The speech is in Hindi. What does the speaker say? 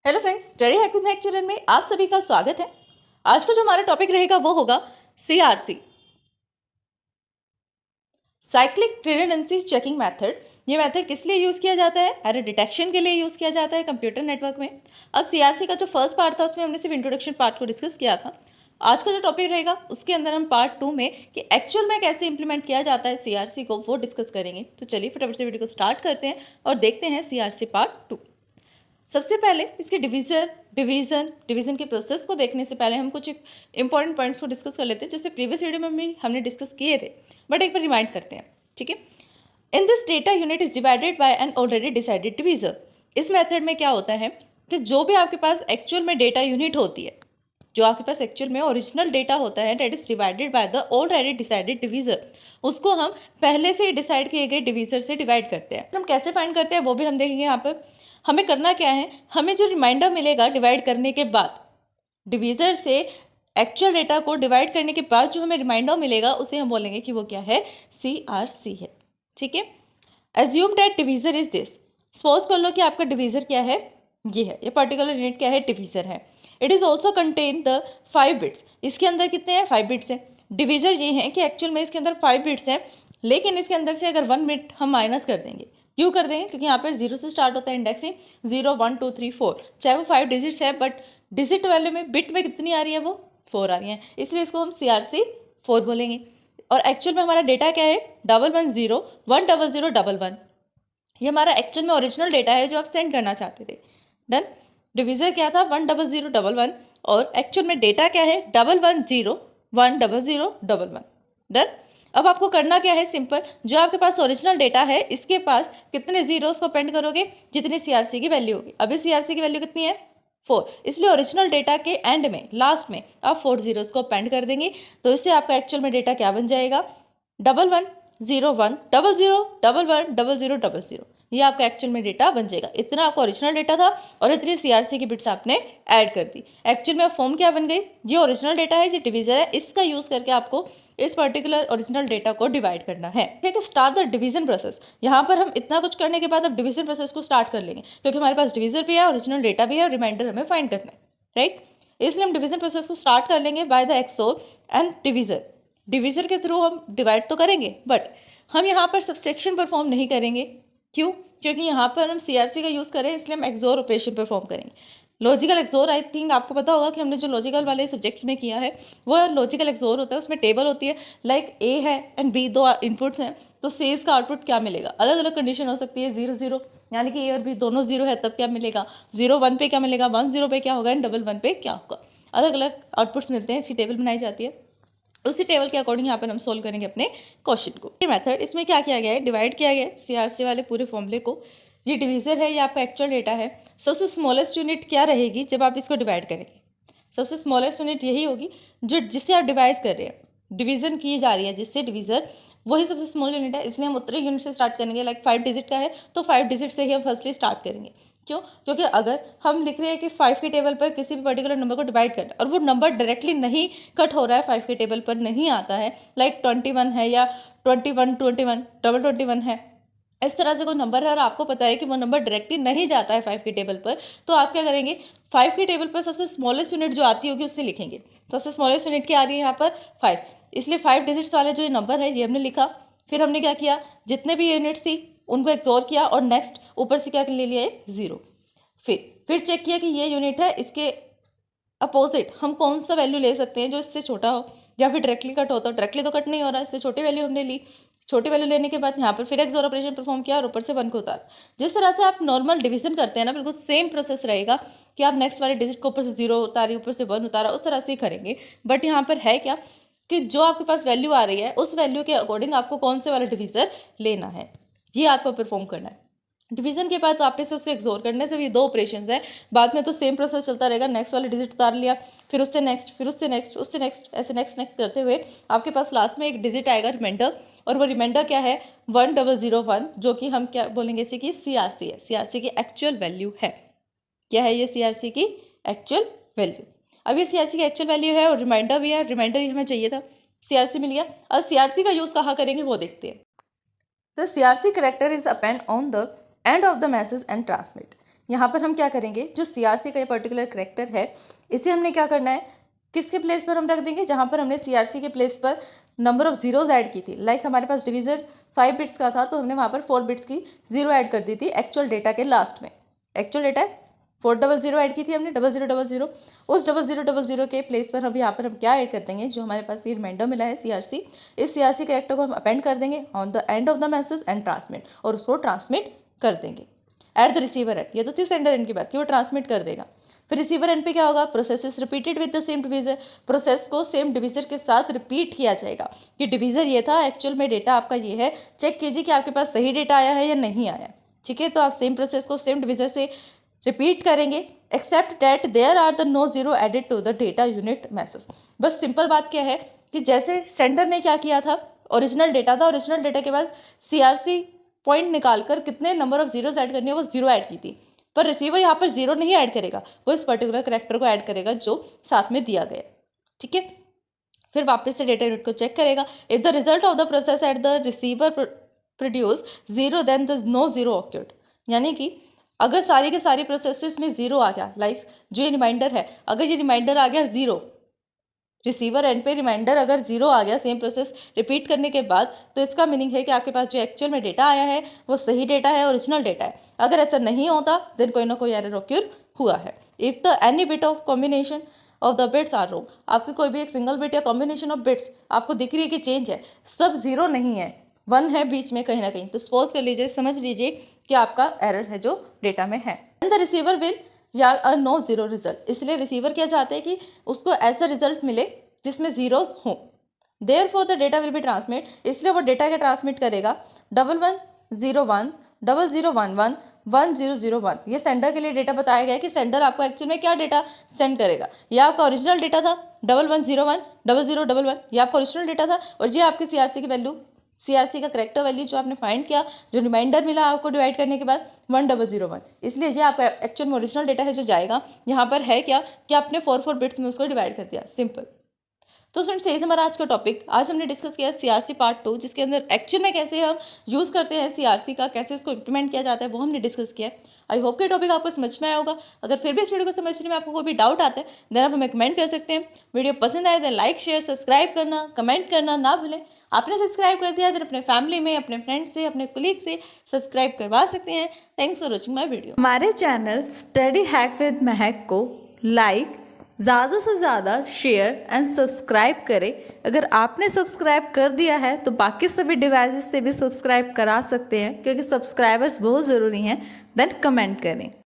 Hello friends, study hack with Mac children में आप सभी का स्वागत है। आज का जो हमारा टॉपिक रहेगा वो होगा CRC, cyclic redundancy checking method. ये मेथड किस लिए यूज़ किया जाता है? एरर डिटेक्शन के लिए यूज़ किया जाता है कंप्यूटर नेटवर्क में। अब सीआरसी का जो फर्स्ट पार्ट था उसमें हमने सिर्फ इंट्रोडक्शन पार्ट को डिस्कस किया था। आज का जो टॉपिक रहेगा उसके अंदर हम पार्ट 2 में कि एक्चुअल में कैसे इंप्लीमेंट किया जाता है सीआरसी को वो डिस्कस करेंगे। तो चलिए फटाफट से वीडियो को स्टार्ट करते हैं और देखते हैं सीआरसी पार्ट 2। सबसे पहले इसके डिवीज़न के प्रोसेस को देखने से पहले हम कुछ इंपॉर्टेंट पॉइंट्स को डिस्कस कर लेते हैं, जैसे प्रीवियस वीडियो में भी हमने डिस्कस किए थे, बट एक बार रिमाइंड करते हैं, ठीक है। In this data unit is divided by an already decided divisor. इस मेथड में क्या होता है कि जो भी आपके पास एक्चुअल में डेटा यूनिट होती है, जो आपके पास एक्चुअल में ओरिजिनल डेटा होता है, that is divided by the already decided divisor, उसको हम पहले से डिसाइड किए गए डिवीज़र से डिवाइड करते हैं। हम कैसे फाइंड करते हैं वो भी हम देखेंगे। यहाँ पर हमें करना क्या है, हमें जो रिमाइंडर मिलेगा डिवाइड करने के बाद, डिवीज़र से एक्चुअल डेटा को डिवाइड करने के बाद जो हमें रिमाइंडर मिलेगा उसे हम बोलेंगे कि वो क्या है, सीआरसी है, ठीक है। Assume that divisor is this. Suppose कर लो कि आपका डिवीज़र क्या है, ये है, ये पर्टिकुलर यूनिट क्या है, डिवीज़र है। It is also contain the 5 bits. इसके अंदर कितने हैं, 5 बिट्स हैं। डिवीज़र ये है कि एक्चुअल में इसके अंदर 5 बिट्स हैं, लेकिन इसके अंदर से अगर 1 बिट हम माइनस कर देंगे, क्यों कर देंगे, क्योंकि यहाँ पर 0 से स्टार्ट होता है इंडेक्सिंग, 0 1 2 3 4, चाहे वो 5 डिजिट्स है, बट डिजिट वाले में बिट में कितनी आ रही है, वो 4 आ रही है, इसलिए इसको हम CRC 4 बोलेंगे। और एक्चुअल में हमारा डेटा क्या है, 110 10011, ये हमारा एक्चुअल में ओरिजिनल डेटा है जो आप सेंड करना चाहते थे। डन। डिवीज़र क्या था, 10011, और एक्चुअल में डेटा क्या है, 110 10011। डन। अब आपको करना क्या है, सिंपल, जो आपके पास ओरिजिनल डेटा है इसके पास कितने जीरोस को अपेंड करोगे, जितनी सीआरसी की वैल्यू होगी। अभी सीआरसी की वैल्यू कितनी है, 4, इसलिए ओरिजिनल डेटा के एंड में, लास्ट में आप 4 जीरोस को अपेंड कर देंगे। तो इससे आपका एक्चुअल में डेटा क्या बन जाएगा, 110100110000, ये आपका एक्चुअल में डेटा बन जाएगा। इतना आपका ओरिजिनल डेटा था और इतनी सीआरसी की बिट्स आपने ऐड कर दी। एक्चुअल में फॉर्म क्या बन गई, ये ओरिजिनल डेटा है, ये डिवीज़र है, इसका यूज़ करके आपको इस पर्टिकुलर ओरिजिनल डेटा को डिवाइड करना है, ठीक है। Start the division process. यहाँ पर हम इतना कुछ करने के बाद अब डिवीजन प्रोसेस को स्टार्ट कर लेंगे, क्योंकि हमारे पास डिवीज़र भी है, ओरिजिनल डेटा भी है, और रिमाइंडर हमें फाइंड करना है, राइट। इसलिए हम डिवीजन प्रोसेस को स्टार्ट कर लेंगे by the XOR and divisor. Divisor के थ्रू हम डिवाइड तो करेंगे, बट हम यहाँ पर सब्सट्रैक्शन परफॉर्म नहीं करेंगे। क्यों? क्योंकि यहाँ पर हम सीआरसी का यूज़ करें, इसलिए हम एक्सोर ऑपरेशन परफॉर्म करेंगे। लॉजिकल एक्सोर, आई थिंक आपको पता होगा कि हमने जो लॉजिकल वाले सब्जेक्ट्स में किया है वो लॉजिकल एक्सोर होता है। उसमें टेबल होती है, लाइक ए है एंड बी, 2 इनपुट्स हैं, तो सेज का आउटपुट क्या मिलेगा, अलग अलग कंडीशन हो सकती है, 0 0, यानी कि ए और बी दोनों 0 है तब क्या मिलेगा, 0 1 पे क्या मिलेगा, 1 0 पे क्या होगा, एंड 1 1 पे क्या होगा। अलग अलग आउटपुट्स मिलते हैं, इसकी टेबल बनाई जाती है, उसी टेबल के अकॉर्डिंग यहाँ पर हम सोल्व करेंगे अपने क्वेश्चन को। ये मेथड, इसमें क्या किया गया है, डिवाइड किया गया है सीआरसी वाले पूरे फॉर्मूले को। ये डिवीज़र है, ये आपका एक्चुअल डेटा है। सबसे स्मॉलेस्ट यूनिट क्या रहेगी जब आप इसको डिवाइड करेंगे, सबसे स्मॉलेस्ट यूनिट यही होगी जो जिससे आप डिवाइड कर रहे हैं, डिवीज़न की जा रही है जिससे डिवीज़र, वही सबसे स्मॉल यूनिट है, इसलिए हम उतने यूनिट से स्टार्ट करेंगे। लाइक 5 डिजिट का है तो 5 डिजिट से ही हम फर्स्टली स्टार्ट करेंगे। क्यों? क्योंकि अगर हम लिख रहे हैं कि 5 के टेबल पर किसी भी पर्टिकुलर नंबर को डिवाइड करना और वो नंबर डायरेक्टली नहीं कट हो रहा है, 5 के टेबल पर नहीं आता है, लाइक 21 है या 21 डबल 21 है, इस तरह से कोई नंबर है और आपको पता है कि वो नंबर डायरेक्टली नहीं जाता है 5 के टेबल पर, तो आप क्या करेंगे, 5 के टेबल पर सबसे स्मॉलेस्ट यूनिट जो आती होगी उससे लिखेंगे। सबसे स्मॉलेस्ट यूनिट क्या आ रही है यहाँ पर, 5, इसलिए 5 डिजिट्स वाले जो ये नंबर है ये हमने लिखा। फिर हमने क्या किया, जितने भी यूनिट्स थी उनको एक्सोर किया और नेक्स्ट ऊपर से क्या ले लिया है, 0। फिर चेक किया कि ये यूनिट है, इसके अपोजिट हम कौन सा वैल्यू ले सकते हैं जो इससे छोटा हो, या फिर डायरेक्टली कट होता हो। डायरेक्टली तो कट नहीं हो रहा है, इससे छोटी वैल्यू हमने ली। छोटी वैल्यू लेने के बाद यहाँ पर फिर एक्सोर ऑपरेशन परफॉर्म किया और ऊपर से 1 को उतार। जिस तरह से आप नॉर्मल डिवीजन करते हैं ना, बिल्कुल सेम प्रोसेस रहेगा कि आप नेक्स्ट वाले डिजिट को ऊपर से 0 उतारी, ऊपर से 1 उतारा, उस तरह से ही करेंगे। बट यहाँ पर है क्या कि जो आपके पास वैल्यू आ रही है उस वैल्यू के अकॉर्डिंग आपको कौन से वाला डिवीज़र लेना है, ये आपको परफॉर्म करना है। डिवीजन के बाद वापस से उसको एक्सोर करने से भी 2 ऑपरेशंस है, बाद में तो सेम प्रोसेस चलता रहेगा। नेक्स्ट वाले डिजिट उतार लिया, फिर उससे नेक्स्ट, फिर उससे नेक्स्ट, उससे नेक्स्ट, ऐसे नेक्स्ट नेक्स्ट करते हुए आपके पास लास्ट में एक डिजिट आएगा रिमाइंडर, और वो रिमाइंडर क्या है, 1001, जो कि हम क्या बोलेंगे इसे कि सीआरसी है, सीआरसी की एक्चुअल वैल्यू है। क्या है ये, सीआरसी की एक्चुअल वैल्यू। अब ये सीआरसी की एक्चुअल वैल्यू है और रिमाइंडर भी है, रिमाइंडर ही हमें चाहिए था, सीआरसी मिल गया। अब सीआरसी का यूज़ कहाँ करेंगे वो देखते हैं। The CRC character is append on the end of the message and transmit. यहाँ पर हम क्या करेंगे, जो CRC का ये पर्टिकुलर करेक्टर है इसे हमने क्या करना है, किसके प्लेस पर हम रख देंगे, जहाँ पर हमने CRC के प्लेस पर नंबर ऑफ जीरोज ऐड की थी। लाइक हमारे पास डिवीजर 5 बिट्स का था तो हमने वहाँ पर 4 बिट्स की जीरो ऐड कर दी थी एक्चुअल डेटा के लास्ट में। एक्चुअल डेटा 400 ऐड की थी हमने, 0000। उस 0000 के प्लेस पर हम यहाँ पर हम क्या ऐड कर देंगे, जो हमारे पास ये रिमाइंडर मिला है CRC, इस CRC कैरेक्टर को हम अपेंड कर देंगे on the end of the message and transmit, और उसको ट्रांसमिट कर देंगे एट द रिसीवर एंड। ये तो थी सेंडर एंड की बात कि वो ट्रांसमिट कर देगा। फिर रिसीवर एंड पे क्या होगा, process is repeated with the same divisor, process को सेम डिवीजर के साथ रिपीट किया जाएगा कि डिवीजर ये था, एक्चुअल में डेटा आपका ये है, चेक कीजिए कि आपके पास सही डेटा आया है या नहीं आया। ठीक है, तो आप सेम प्रोसेस को सेम डिवीजर से रिपीट करेंगे, except that there are the no zero added to the data unit message. बस सिंपल बात क्या है कि जैसे सेंडर ने क्या किया था, ओरिजिनल डेटा था, ओरिजिनल डेटा के बाद CRC पॉइंट निकालकर कितने नंबर ऑफ जीरोज ऐड करनी है वो जीरो ऐड की थी, पर रिसीवर यहाँ पर जीरो नहीं ऐड करेगा, वो इस पर्टिकुलर करेक्टर को ऐड करेगा जो साथ में दिया गया। ठीक है, फिर वापस से डेटा यूनिट को चेक करेगा। If the result of the process at the receiver produce zero then the no zero occurred, यानी कि अगर सारी के सारी प्रोसेसेस में जीरो आ गया, लाइक जो ये रिमाइंडर है, अगर ये रिमाइंडर आ गया जीरो, रिसीवर एंड पे रिमाइंडर अगर जीरो आ गया सेम प्रोसेस रिपीट करने के बाद, तो इसका मीनिंग है कि आपके पास जो एक्चुअल में डेटा आया है वो सही डेटा है, ओरिजिनल डेटा है। अगर ऐसा नहीं होता देन कोई ना कोई एरर ऑक्यूर हुआ है। If the any bit of combination of the bits are wrong, आपकी कोई भी एक सिंगल बिट या कॉम्बिनेशन ऑफ बिट्स आपको दिख रही है कि चेंज है, सब जीरो नहीं है, वन है बीच में कहीं ना कहीं, तो सपोज कर लीजिए, समझ लीजिए कि आपका एरर है जो डेटा में है। एंड द रिसीवर विल या अ नो जीरो रिजल्ट, इसलिए रिसीवर क्या चाहते हैं कि उसको ऐसा रिजल्ट मिले जिसमें जीरोज हों। Therefore the data will be transmit, इसलिए वो डेटा क्या ट्रांसमिट करेगा, 1101 0011 1001। ये सेंडर के लिए डेटा बताया गया है कि सेंडर आपको एक्चुअल में क्या डेटा सेंड करेगा। ये आपका ओरिजिनल डेटा था 1101 0011, ये आपका ओरिजिनल डेटा था, और ये आपकी CRC की वैल्यू, CRC का करेक्टर वैल्यू जो आपने फाइंड किया, जो रिमाइंडर मिला आपको डिवाइड करने के बाद 1001, इसलिए ये आपका एक्चुअल में ओरिजिनल डेटा है जो जाएगा। यहाँ पर है क्या कि आपने 4 बिट्स में उसको डिवाइड कर दिया, सिंपल। तो फ्रेंड्स यही था हमारा आज का टॉपिक। आज हमने डिस्कस किया CRC पार्ट 2, जिसके अंदर एक्चुअल में कैसे हम यूज़ करते हैं CRC का, कैसे इसको इंप्लीमेंट किया जाता है, वो हमने डिस्कस किया है। आई होप कि टॉपिक आपको समझ में आया होगा। अगर फिर भी इस वीडियो को समझने में आपको कोई भी डाउट आता है देन आप हमें कमेंट कर सकते हैं। वीडियो पसंद आए तो लाइक शेयर सब्सक्राइब करना, कमेंट करना ना भूलें। आपने सब्सक्राइब कर दिया तो अपने फैमिली में, अपने फ्रेंड्स से, अपने कोलीग से सब्सक्राइब करवा सकते हैं। Thanks for watching my video. हमारे चैनल स्टडी हैक विद महक को लाइक, ज़्यादा से ज़्यादा शेयर एंड सब्सक्राइब करें। अगर आपने सब्सक्राइब कर दिया है तो बाकी सभी डिवाइसेस से भी सब्सक्राइब करा सकते हैं, क्योंकि सब्सक्राइबर्स बहुत ज़रूरी हैं। देन कमेंट करें।